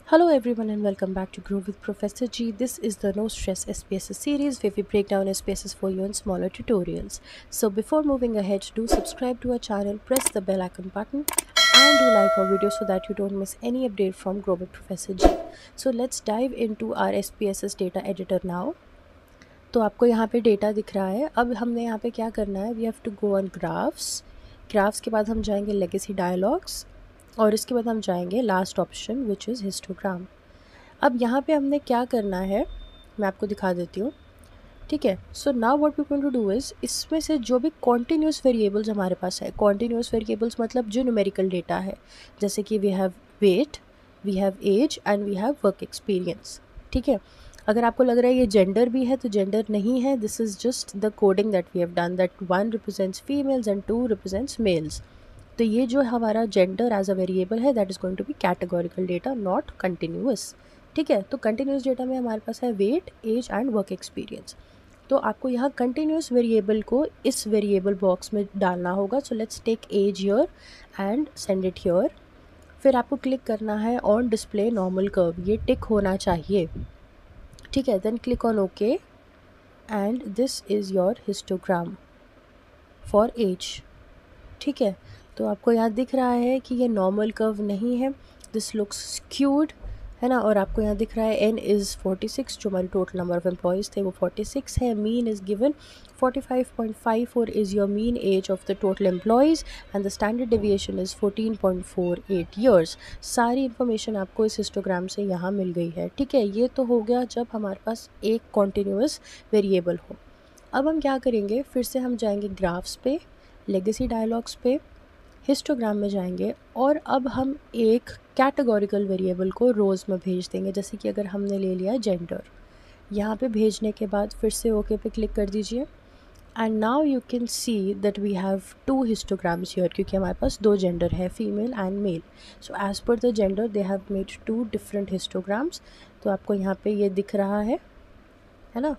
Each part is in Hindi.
Hello everyone and welcome back to Grow with Professor G. This is the No Stress SPSS series where we break down SPSS for you in smaller tutorials. So before moving ahead, do subscribe to our channel, press the bell icon button and do like our video so that you don't miss any update from Grow with Professor G. So let's dive into our SPSS data editor now. तो आपको यहाँ पे डेटा दिख रहा है. अब हमने यहाँ पे क्या करना है, we have to go on graphs के बाद हम जाएंगे लेगेसी डायलॉग्स और इसके बाद हम जाएंगे last option which is histogram. अब यहाँ पे हमने क्या करना है मैं आपको दिखा देती हूँ. ठीक है, so now what we going to do is इसमें से जो भी कॉन्टीन्यूस वेरिएबल्स हमारे पास है, कॉन्टीन्यूस वेरिएबल्स मतलब जो न्यूमेरिकल डेटा है, जैसे कि we have weight, we have age and we have work experience. ठीक है, अगर आपको लग रहा है ये जेंडर भी है तो जेंडर नहीं है. This is just the coding that we have done, that 1 represents females and 2 represents males. तो ये जो हमारा जेंडर एज अ वेरिएबल है that is going to be categorical data, not continuous. ठीक है, तो कंटिन्यूस डेटा में हमारे पास है weight, age and work experience. तो आपको यहाँ कंटिन्यूस वेरिएबल को इस वेरिएबल बॉक्स में डालना होगा. So let's take age here and send it here. फिर आपको क्लिक करना है ऑन डिस्प्ले नॉर्मल कर्व, ये टिक होना चाहिए. ठीक है, then click on okay and this is your histogram for age. ठीक है, तो आपको यहाँ दिख रहा है कि ये नॉर्मल कर्व नहीं है, दिस लुक्स स्क्यूड है ना. और आपको यहाँ दिख रहा है n इज़ 46, जो हमारी टोटल नंबर ऑफ एम्प्लॉयज़ थे वो 46 है. Mean is given 45.54 is your mean age of the total employees and the standard deviation is 14.48 years. सारी इन्फॉर्मेशन आपको इस हिस्टोग्राम से यहाँ मिल गई है. ठीक है, ये तो हो गया जब हमारे पास एक कॉन्टीन्यूस वेरिएबल हो. अब हम क्या करेंगे, फिर से हम जाएंगे ग्राफ्स पे, लेगेसी डायलॉग्स पे, हिस्टोग्राम में जाएंगे और अब हम एक कैटेगोरिकल वेरिएबल को रोज़ में भेज देंगे. जैसे कि अगर हमने ले लिया जेंडर, यहाँ पे भेजने के बाद फिर से ओके पे क्लिक कर दीजिए and now you can see that we have 2 histograms here, क्योंकि हमारे पास 2 जेंडर है, female and male. So as per the gender they have made 2 different histograms. तो आपको यहाँ पे ये दिख रहा है ना.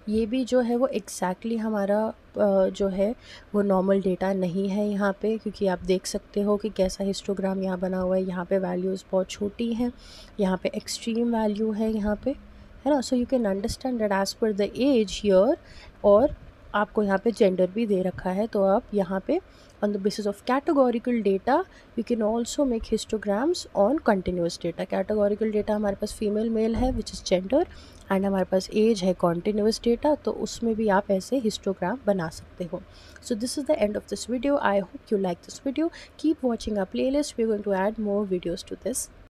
ये भी जो है वो एग्जैक्टली हमारा जो है वो नॉर्मल डेटा नहीं है यहाँ पे, क्योंकि आप देख सकते हो कि कैसा हिस्टोग्राम यहाँ बना हुआ है. यहाँ पे वैल्यूज़ बहुत छोटी हैं, यहाँ पे एक्सट्रीम वैल्यू है यहाँ पे, है ना. So you can understand that as per the age here, और आपको यहाँ पे जेंडर भी दे रखा है. तो आप यहाँ पे on the basis of categorical data you can also make histograms on continuous data. categorical data हमारे पास फीमेल मेल है which is gender एंड हमारे पास एज है continuous data, तो उसमें भी आप ऐसे हिस्टोग्राम बना सकते हो. So this is the end of this video. I hope you like this video. Keep watching our playlist. We're going to add more videos to this.